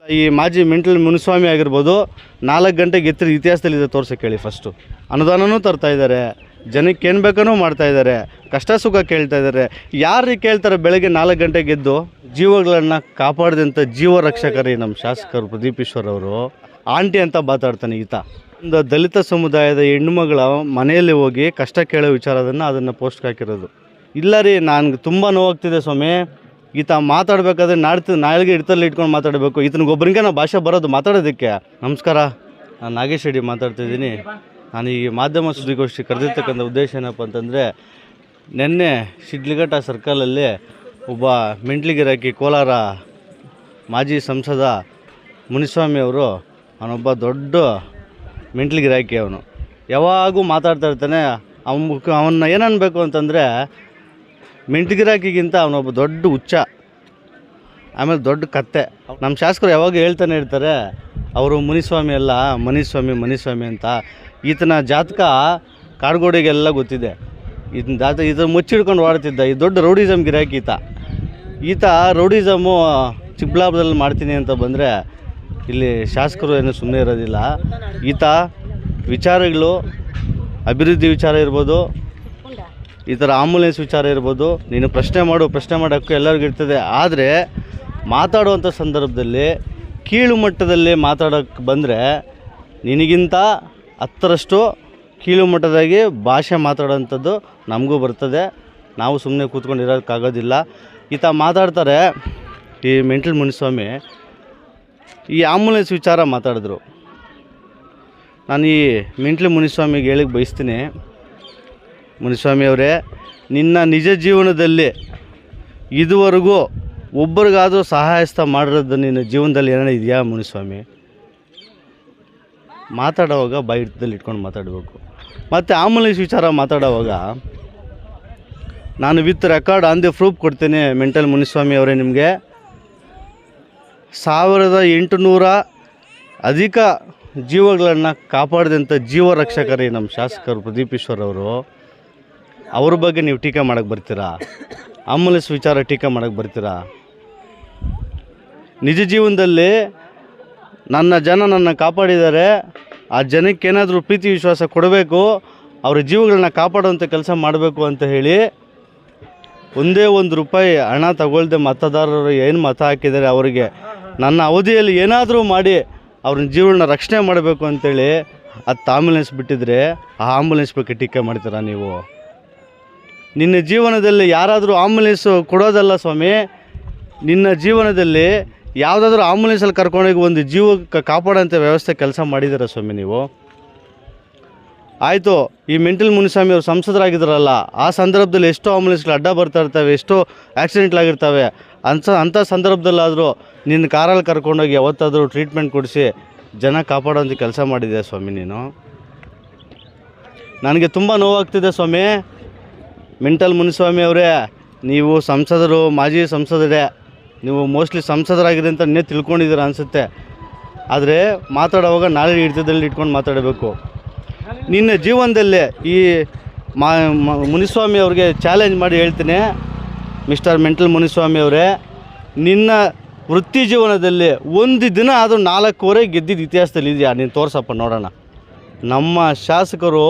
ಈ ಮಾಜಿ ಮೆಂಟಲ್ ಮುನಿಸ್ವಾಮಿ ಆಗಿರ್ಬೋದು, 4 ಗಂಟೆಗೆ ಎತ್ತಿದ ಇತಿಹಾಸದಲ್ಲಿದೆ ತೋರ್ಸೋಕೆ ಹೇಳಿ. ಫಸ್ಟು ಅನುದಾನನೂ ತರ್ತಾ ಇದ್ದಾರೆ, ಜನಕ್ಕೆ ಏನು ಬೇಕೋ ಮಾಡ್ತಾ ಇದ್ದಾರೆ, ಕಷ್ಟ ಸುಖ ಕೇಳ್ತಾ ಇದ್ದಾರೆ. ಯಾರು ಕೇಳ್ತಾರೆ ಬೆಳಗ್ಗೆ 4 ಗಂಟೆಗೆ ಎದ್ದು ಜೀವಗಳನ್ನು ಕಾಪಾಡಿದಂಥ ಜೀವ ರಕ್ಷಕರೇ ನಮ್ಮ ಶಾಸಕರು ಪ್ರದೀಪ್ ಈಶ್ವರ್ ಅವರು. ಆಂಟಿ ಅಂತ ಮಾತಾಡ್ತಾನೆ ಈತ. ಒಂದು ದಲಿತ ಸಮುದಾಯದ ಹೆಣ್ಣುಮಗಳ ಮನೆಯಲ್ಲಿ ಹೋಗಿ ಕಷ್ಟ ಕೇಳೋ ವಿಚಾರದನ್ನು ಅದನ್ನು ಪೋಸ್ಟ್ಗೆ ಹಾಕಿರೋದು. ಇಲ್ಲ ರೀ, ನನಗೆ ತುಂಬ ನೋವಾಗ್ತಿದೆ ಸ್ವಾಮಿ. ಈತ ಮಾತಾಡಬೇಕಾದ್ರೆ ನಾಳೆಗೆ ಹಿಡ್ತಲ್ಲಿ ಇಟ್ಕೊಂಡು ಮಾತಾಡಬೇಕು. ಈತನಿಗೊಬ್ಬರಿಗೆ ನಾವು ಭಾಷೆ ಬರೋದು ಮಾತಾಡೋದಕ್ಕೆ. ನಮಸ್ಕಾರ, ನಾನು ನಾಗೇಶ್ ರೆಡ್ಡಿ ಮಾತಾಡ್ತಿದ್ದೀನಿ. ನಾನು ಈ ಮಾಧ್ಯಮ ಸುದ್ದಿಗೋಷ್ಠಿ ಕರೆದಿರ್ತಕ್ಕಂಥ ಉದ್ದೇಶ ಏನಪ್ಪ ಅಂತಂದರೆ, ನಿನ್ನೆ ಶಿಡ್ಲಘಟ್ಟ ಸರ್ಕಲಲ್ಲಿ ಒಬ್ಬ ಮೆಂಟ್ಲು ಗಿರಾಕಿ, ಕೋಲಾರ ಮಾಜಿ ಸಂಸದ ಮುನಿಸ್ವಾಮಿ ಅವರು, ಅವನೊಬ್ಬ ದೊಡ್ಡ ಮೆಂಟ್ಲು ಗಿರಾಕಿ. ಅವನು ಯಾವಾಗೂ ಮಾತಾಡ್ತಾ ಇರ್ತಾನೆ. ಅವನ್ನ ಏನು ಅನ್ಬೇಕು ಅಂತಂದರೆ, ಮೆಂಟ್ಲು ಗಿರಾಕಿಗಿಂತ ಅವನೊಬ್ಬ ದೊಡ್ಡ ಹುಚ್ಚ, ಆಮೇಲೆ ದೊಡ್ಡ ಕತ್ತೆ. ನಮ್ಮ ಶಾಸಕರು ಯಾವಾಗ ಹೇಳ್ತಾನೆ ಇರ್ತಾರೆ, ಅವರು ಮುನಿಸ್ವಾಮಿ ಅಲ್ಲ ಮನಿಸ್ವಾಮಿ ಅಂತ. ಈತನ ಜಾತಕ ಕಾಡ್ಗೋಡಿಗೆಲ್ಲ ಗೊತ್ತಿದೆ. ಈತ ಮುಚ್ಚಿಡ್ಕೊಂಡು ಓಡ್ತಿದ್ದ. ಈ ದೊಡ್ಡ ರೌಡಿಸಮ್ ಗಿರಾಕಿ ಈತ ರೌಡಿಸಮು ಚಿಕ್ಕಬಳ್ಳಾಪುರದಲ್ಲಿ ಮಾಡ್ತೀನಿ ಅಂತ ಬಂದರೆ ಇಲ್ಲಿ ಶಾಸಕರು ಏನು ಸುಮ್ಮನೆ ಇರೋದಿಲ್ಲ. ಈತ ವಿಚಾರಗಳು, ಅಭಿವೃದ್ಧಿ ವಿಚಾರ ಇರ್ಬೋದು, ಈ ಥರ ಆಂಬುಲೆನ್ಸ್ ವಿಚಾರ ಇರ್ಬೋದು, ನೀನು ಪ್ರಶ್ನೆ ಮಾಡೋಕ್ಕೂ ಎಲ್ಲರಿಗೂ ಇರ್ತದೆ. ಆದರೆ ಮಾತಾಡುವಂಥ ಸಂದರ್ಭದಲ್ಲಿ ಕೀಳು ಮಟ್ಟದಲ್ಲಿ ಮಾತಾಡೋಕ್ಕೆ ಬಂದರೆ ನಿನಗಿಂತ 10ರಷ್ಟು ಕೀಳು ಮಟ್ಟದಾಗಿ ಭಾಷೆ ಮಾತಾಡೋವಂಥದ್ದು ನಮಗೂ ಬರ್ತದೆ. ನಾವು ಸುಮ್ಮನೆ ಕೂತ್ಕೊಂಡಿರೋಕ್ಕಾಗೋದಿಲ್ಲ. ಈತ ಮಾತಾಡ್ತಾರೆ. ಈ ಮೆಂಟಲ್ ಮುನಿಸ್ವಾಮಿ ಈ ಆಂಬುಲೆನ್ಸ್ ವಿಚಾರ ಮಾತಾಡಿದ್ರು. ನಾನು ಈ ಮೆಂಟಲ್ ಮುನಿಸ್ವಾಮಿಗೆ ಹೇಳಿಕ್ಕೆ ಬಯಸ್ತೀನಿ, ಮುನಿಸ್ವಾಮಿ ಅವರೇ, ನಿನ್ನ ನಿಜ ಜೀವನದಲ್ಲಿ ಇದುವರೆಗೂ ಒಬ್ಬರಿಗಾದರೂ ಸಹಾಯಸ್ತ ಮಾಡಿರೋದು ನಿನ್ನ ಜೀವನದಲ್ಲಿ ಏನಾರ ಇದೆಯಾ ಮುನಿಸ್ವಾಮಿ? ಮಾತಾಡೋವಾಗ ಬಾಯಿದಲ್ಲಿ ಇಟ್ಕೊಂಡು ಮಾತಾಡಬೇಕು. ಮತ್ತು ಆಂಬುಲೆನ್ಸ್ ವಿಚಾರ ಮಾತಾಡೋವಾಗ ನಾನು with record on the proof ಕೊಡ್ತೀನಿ ಮೆಂಟಲ್ ಮುನಿಸ್ವಾಮಿ ಅವರೇ. ನಿಮಗೆ 1800 ಅಧಿಕ ಜೀವಗಳನ್ನು ಕಾಪಾಡಿದಂಥ ಜೀವ ರಕ್ಷಕರೇ ನಮ್ಮ ಶಾಸಕರು ಪ್ರದೀಪ್ ಈಶ್ವರ್ ಅವರು. ಅವ್ರ ಬಗ್ಗೆ ನೀವು ಟೀಕೆ ಮಾಡೋಕ್ಕೆ ಬರ್ತೀರಾ? ಆಂಬುಲೆನ್ಸ್ ವಿಚಾರ ಟೀಕೆ ಮಾಡೋಕ್ಕೆ ಬರ್ತೀರಾ? ನಿಜ ಜೀವನದಲ್ಲಿ ನನ್ನ ಕಾಪಾಡಿದ್ದಾರೆ. ಆ ಜನಕ್ಕೆ ಏನಾದರೂ ಪ್ರೀತಿ ವಿಶ್ವಾಸ ಕೊಡಬೇಕು, ಅವ್ರ ಜೀವಗಳನ್ನ ಕಾಪಾಡುವಂಥ ಕೆಲಸ ಮಾಡಬೇಕು ಅಂತ ಹೇಳಿ ಒಂದೇ ₹1 ಹಣ ತಗೊಳ್ದೆ ಮತದಾರರು ಏನು ಮತ ಹಾಕಿದ್ದಾರೆ ಅವರಿಗೆ ನನ್ನ ಅವಧಿಯಲ್ಲಿ ಏನಾದರೂ ಮಾಡಿ ಅವ್ರನ್ನ ಜೀವನ ರಕ್ಷಣೆ ಮಾಡಬೇಕು ಅಂತೇಳಿ ಆಂಬುಲೆನ್ಸ್ ಬಿಟ್ಟಿದ್ರೆ ಆ ಆಂಬುಲೆನ್ಸ್ ಬಗ್ಗೆ ಟೀಕೆ ಮಾಡ್ತೀರಾ ನೀವು? ನಿನ್ನ ಜೀವನದಲ್ಲಿ ಯಾರಾದರೂ ಆಂಬುಲೆನ್ಸ್ ಕೊಡೋದಲ್ಲ ಸ್ವಾಮಿ, ನಿನ್ನ ಜೀವನದಲ್ಲಿ ಯಾವುದಾದ್ರೂ ಆಂಬುಲೆನ್ಸಲ್ಲಿ ಕರ್ಕೊಂಡೋಗಿ ಒಂದು ಜೀವಕ್ಕೆ ಕಾಪಾಡೋಂಥ ವ್ಯವಸ್ಥೆ ಕೆಲಸ ಮಾಡಿದ್ದೀರಾ ಸ್ವಾಮಿ ನೀವು? ಆಯಿತು, ಈ ಮೆಂಟಲ್ ಮುನಿಸ್ವಾಮಿ ಅವರು ಸಂಸದರಾಗಿದ್ದಾರಲ್ಲ, ಆ ಸಂದರ್ಭದಲ್ಲಿ ಎಷ್ಟೋ ಆಂಬುಲೆನ್ಸ್ಗಳು ಅಡ್ಡ ಬರ್ತಾ ಇರ್ತವೆ, ಎಷ್ಟೋ ಆಕ್ಸಿಡೆಂಟ್ಲಾಗಿರ್ತವೆ. ಅಂಥ ಸಂದರ್ಭದಲ್ಲಾದರೂ ನಿನ್ನ ಕಾರಲ್ಲಿ ಕರ್ಕೊಂಡೋಗಿ ಯಾವತ್ತಾದರೂ ಟ್ರೀಟ್ಮೆಂಟ್ ಕೊಡಿಸಿ ಜನ ಕಾಪಾಡೋಂಥ ಕೆಲಸ ಮಾಡಿದೆ ಸ್ವಾಮಿ ನೀನು. ನನಗೆ ತುಂಬ ನೋವಾಗ್ತಿದೆ ಸ್ವಾಮಿ. ಮೆಂಟಲ್ ಮುನಿಸ್ವಾಮಿ ಅವರೇ, ನೀವು ಸಂಸದರು, ಮಾಜಿ ಸಂಸದರೇ, ನೀವು ಮೋಸ್ಟ್ಲಿ ಸಂಸದರಾಗಿದೆ ಅಂತ ನೀವೇ ತಿಳ್ಕೊಂಡಿದ್ದೀರ ಅನಿಸುತ್ತೆ. ಆದರೆ ಮಾತಾಡೋವಾಗ ನಾಳೆ ಹಿಡಿತದಲ್ಲಿ ಇಟ್ಕೊಂಡು ಮಾತಾಡಬೇಕು. ನಿನ್ನ ಜೀವನದಲ್ಲೇ ಈ ಮುನಿಸ್ವಾಮಿ ಅವ್ರಿಗೆ ಚಾಲೆಂಜ್ ಮಾಡಿ ಹೇಳ್ತೀನಿ, ಮಿಸ್ಟರ್ ಮೆಂಟಲ್ ಮುನಿಸ್ವಾಮಿ ಅವರೇ, ನಿನ್ನ ವೃತ್ತಿ ಜೀವನದಲ್ಲಿ ಒಂದು ದಿನ ಆದರೂ 4 ಗೆದ್ದಿದ್ದು ಇತಿಹಾಸದಲ್ಲಿ ಇದೆಯಾ? ನೀನು ತೋರ್ಸಪ್ಪ ನೋಡೋಣ. ನಮ್ಮ ಶಾಸಕರು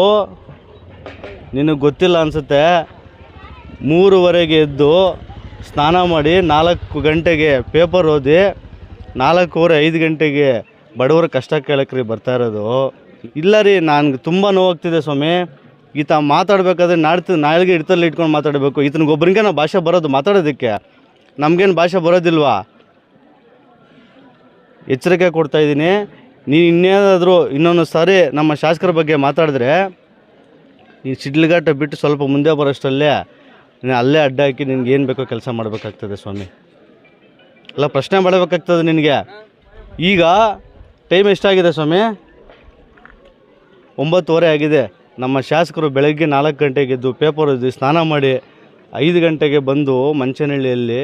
ನಿನಗೆ ಗೊತ್ತಿಲ್ಲ ಅನಿಸುತ್ತೆ, 3:30ಗೆ ಎದ್ದು ಸ್ನಾನ ಮಾಡಿ 4 ಗಂಟೆಗೆ ಪೇಪರ್ ಓದಿ 4:15 5 ಗಂಟೆಗೆ ಬಡವರ ಕಷ್ಟ ಕೇಳಕ್ರಿ ಬರ್ತಾ ಇರೋದು. ಇಲ್ಲ ರೀ, ನನಗೆ ತುಂಬ ನೋವಾಗ್ತಿದೆ ಸ್ವಾಮಿ. ಈತ ಮಾತಾಡಬೇಕಾದ್ರೆ ನಾಳೆಗೆ ಹಿಡ್ತಲ್ಲಿ ಇಟ್ಕೊಂಡು ಮಾತಾಡಬೇಕು. ಈತನಿಗೊಬ್ಬರಿಗೆ ನಾವು ಭಾಷೆ ಬರೋದು ಮಾತಾಡೋದಕ್ಕೆ. ನಮಗೇನು ಭಾಷೆ ಬರೋದಿಲ್ವಾ? ಎಚ್ಚರಿಕೆ ಕೊಡ್ತಾಯಿದ್ದೀನಿ. ನೀನು ಇನ್ನೊಂದು ಸಾರಿ ನಮ್ಮ ಶಾಸಕರ ಬಗ್ಗೆ ಮಾತಾಡಿದ್ರೆ ನೀನು ಶಿಡ್ಲಘಟ್ಟ ಬಿಟ್ಟು ಸ್ವಲ್ಪ ಮುಂದೆ ಬರೋಷ್ಟಲ್ಲೇ ನೀನು ಅಲ್ಲೇ ಅಡ್ಡ ಹಾಕಿ ನಿನ್ಗೆ ಏನು ಬೇಕೋ ಕೆಲಸ ಮಾಡಬೇಕಾಗ್ತದೆ ಸ್ವಾಮಿ. ಎಲ್ಲ ಪ್ರಶ್ನೆ ಮಾಡಬೇಕಾಗ್ತದೆ ನಿನಗೆ. ಈಗ ಟೈಮ್ ಎಷ್ಟಾಗಿದೆ ಸ್ವಾಮಿ? 9:30 ಆಗಿದೆ. ನಮ್ಮ ಶಾಸಕರು ಬೆಳಗ್ಗೆ 4 ಗಂಟೆಗೆ ಎದ್ದು ಪೇಪರ್ ಓದಿ ಸ್ನಾನ ಮಾಡಿ 5 ಗಂಟೆಗೆ ಬಂದು ಮಂಚನಹಳ್ಳಿಯಲ್ಲಿ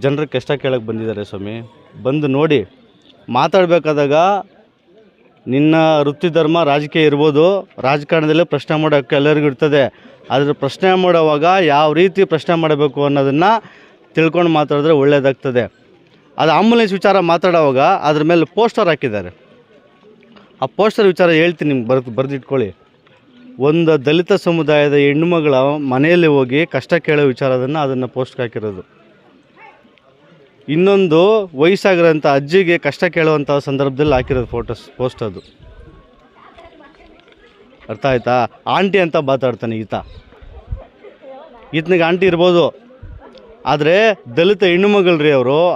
ಜನರ ಕಷ್ಟ ಕೇಳಕ್ಕೆ ಬಂದಿದ್ದಾರೆ ಸ್ವಾಮಿ. ಬಂದು ನೋಡಿ ಮಾತಾಡಬೇಕಾದಾಗ ನಿನ್ನ ವೃತ್ತಿ ಧರ್ಮ ರಾಜಕೀಯ ಇರ್ಬೋದು, ರಾಜಕಾರಣದಲ್ಲೇ ಪ್ರಶ್ನೆ ಮಾಡೋಕ್ಕೆ ಎಲ್ಲರಿಗೂ ಇರ್ತದೆ. ಆದರೆ ಪ್ರಶ್ನೆ ಮಾಡುವಾಗ ಯಾವ ರೀತಿ ಪ್ರಶ್ನೆ ಮಾಡಬೇಕು ಅನ್ನೋದನ್ನು ತಿಳ್ಕೊಂಡು ಮಾತಾಡಿದ್ರೆ ಒಳ್ಳೆಯದಾಗ್ತದೆ. ಅದು ಆಂಬುಲೆನ್ಸ್ ವಿಚಾರ ಮಾತಾಡೋವಾಗ ಅದ್ರ ಮೇಲೆ ಪೋಸ್ಟರ್ ಹಾಕಿದ್ದಾರೆ. ಆ ಪೋಸ್ಟರ್ ವಿಚಾರ ಹೇಳ್ತೀನಿ ನಿಮ್ಗೆ ಬರೆದಿಟ್ಕೊಳ್ಳಿ. ಒಂದು ದಲಿತ ಸಮುದಾಯದ ಹೆಣ್ಣುಮಗಳ ಮನೆಯಲ್ಲಿ ಹೋಗಿ ಕಷ್ಟ ಕೇಳೋ ವಿಚಾರದನ್ನು ಅದನ್ನು ಪೋಸ್ಟ್ಗೆ ಹಾಕಿರೋದು. ಇನ್ನೊಂದು ವಯಸ್ಸಾಗಿರೋಂಥ ಅಜ್ಜಿಗೆ ಕಷ್ಟ ಕೇಳುವಂಥ ಸಂದರ್ಭದಲ್ಲಿ ಹಾಕಿರೋದು ಪೋಸ್ಟ್ ಅದು. ಅರ್ಥ ಆಯ್ತಾ? ಆಂಟಿ ಅಂತ ಮಾತಾಡ್ತಾನೆ ಈತನಿಗೆ ಆಂಟಿ ಇರ್ಬೋದು, ಆದರೆ ದಲಿತ ಹೆಣ್ಣುಮಗಳ್ರಿ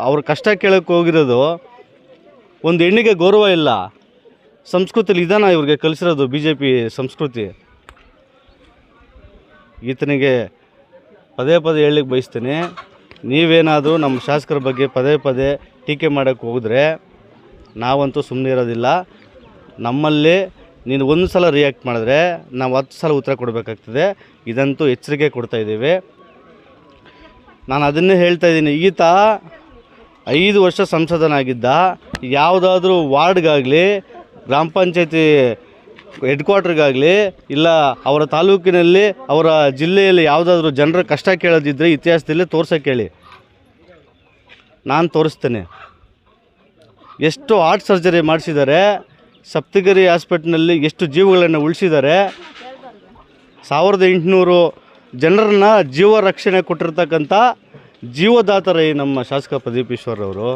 ಅವ್ರ ಕಷ್ಟ ಕೇಳೋಕ್ಕೆ ಹೋಗಿರೋದು. ಒಂದು ಹೆಣ್ಣಿಗೆ ಗೌರವ ಇಲ್ಲ, ಸಂಸ್ಕೃತಿಲಿ ಇದಾನ ಇವ್ರಿಗೆ ಕಲಿಸಿರೋದು BJP ಸಂಸ್ಕೃತಿ. ಈತನಿಗೆ ಪದೇ ಹೇಳಲಿಕ್ಕೆ ಬಯಸ್ತೀನಿ, ನೀವೇನಾದರೂ ನಮ್ಮ ಶಾಸಕರ ಬಗ್ಗೆ ಪದೇ ಟೀಕೆ ಮಾಡೋಕ್ಕೆ ಹೋಗಿದ್ರೆ ನಾವಂತೂ ಸುಮ್ಮನೆ ಇರೋದಿಲ್ಲ. ನಮ್ಮಲ್ಲಿ ನೀನು ಒಂದು ಸಲ ರಿಯಾಕ್ಟ್ ಮಾಡಿದ್ರೆ ನಾವು 10 ಸಲ ಉತ್ತರ ಕೊಡಬೇಕಾಗ್ತದೆ. ಇದಂತೂ ಎಚ್ಚರಿಕೆ ಕೊಡ್ತಾಯಿದ್ದೀವಿ. ನಾನು ಅದನ್ನೇ ಹೇಳ್ತಾ ಇದ್ದೀನಿ. ಈತ 5 ವರ್ಷ ಸಂಸದನಾಗಿದ್ದ. ಯಾವುದಾದ್ರೂ ವಾರ್ಡ್ಗಾಗಲಿ, ಗ್ರಾಮ ಪಂಚಾಯತಿ ಹೆಡ್ ಕ್ವಾರ್ಟರ್ಗಾಗಲಿ, ಇಲ್ಲ ಅವರ ತಾಲೂಕಿನಲ್ಲಿ, ಅವರ ಜಿಲ್ಲೆಯಲ್ಲಿ ಯಾವುದಾದ್ರೂ ಜನರ ಕಷ್ಟ ಕೇಳೋದಿದ್ದರೆ ಇತಿಹಾಸದಲ್ಲೇ ತೋರ್ಸೋಕ್ಕೆ ಹೇಳಿ, ನಾನು ತೋರಿಸ್ತೇನೆ. ಎಷ್ಟು ಹಾರ್ಟ್ ಸರ್ಜರಿ ಮಾಡಿಸಿದ್ದಾರೆ, ಸಪ್ತಗಿರಿ ಹಾಸ್ಪಿಟ್ಲ್ನಲ್ಲಿ ಎಷ್ಟು ಜೀವಗಳನ್ನು ಉಳಿಸಿದ್ದಾರೆ. 1800 ಜನರನ್ನ ಜೀವ ರಕ್ಷಣೆ ಕೊಟ್ಟಿರ್ತಕ್ಕಂಥ ಜೀವದಾತರ ಈ ನಮ್ಮ ಶಾಸಕ ಪ್ರದೀಪ್ ಈಶ್ವರ್ ಅವರು.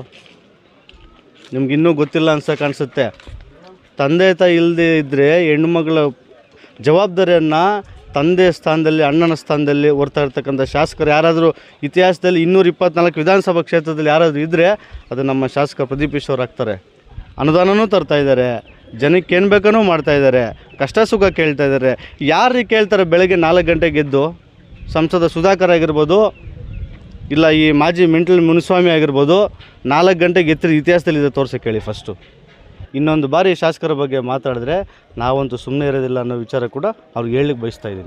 ನಿಮ್ಗಿನ್ನೂ ಗೊತ್ತಿಲ್ಲ ಕಾಣಿಸುತ್ತೆ. ತಂದೆ ತಾಯಿ ಇಲ್ಲದೆ ಇದ್ದರೆ ಹೆಣ್ಣುಮಗಳ ಜವಾಬ್ದಾರಿಯನ್ನು ತಂದೆ ಸ್ಥಾನದಲ್ಲಿ, ಅಣ್ಣನ ಸ್ಥಾನದಲ್ಲಿ ಹೊರ್ತಾ ಇರ್ತಕ್ಕಂಥ ಶಾಸಕರು ಯಾರಾದರೂ ಇತಿಹಾಸದಲ್ಲಿ 224 ವಿಧಾನಸಭಾ ಕ್ಷೇತ್ರದಲ್ಲಿ ಯಾರಾದರೂ ಇದ್ದರೆ ಅದು ನಮ್ಮ ಶಾಸಕ ಪ್ರದೀಪ್ ಈಶ್ವರ್ ಆಗ್ತಾರೆ. ಅನುದಾನನೂ ತರ್ತಾ ಇದ್ದಾರೆ, ಜನಕ್ಕೆ ಏನು ಬೇಕೋ ಮಾಡ್ತಾಯಿದ್ದಾರೆ, ಕಷ್ಟ ಸುಖ ಕೇಳ್ತಾ ಇದ್ದಾರೆ. ಯಾರು ಕೇಳ್ತಾರೆ ಬೆಳಗ್ಗೆ 4 ಗಂಟೆಗೆ ಎದ್ದು? ಸಂಸದ ಸುಧಾಕರ್ ಆಗಿರ್ಬೋದು, ಇಲ್ಲ ಈ ಮಾಜಿ ಮೆಂಟಲ್ ಮುನಿಸ್ವಾಮಿ ಆಗಿರ್ಬೋದು, 4 ಗಂಟೆಗೆ ಎತ್ತಿದ ಇತಿಹಾಸದಲ್ಲಿ ತೋರ್ಸೋಕ್ಕೆ ಹೇಳಿ ಫಸ್ಟು. ಇನ್ನೊಂದು ಬಾರಿ ಶಾಸಕರ ಬಗ್ಗೆ ಮಾತಾಡಿದ್ರೆ ನಾವಂತೂ ಸುಮ್ಮನೆ ಇರೋದಿಲ್ಲ ಅನ್ನೋ ವಿಚಾರ ಕೂಡ ಅವ್ರಿಗೆ ಹೇಳಲಿಕ್ಕೆ ಬಯಸ್ತಾ ಇದ್ದೀನಿ.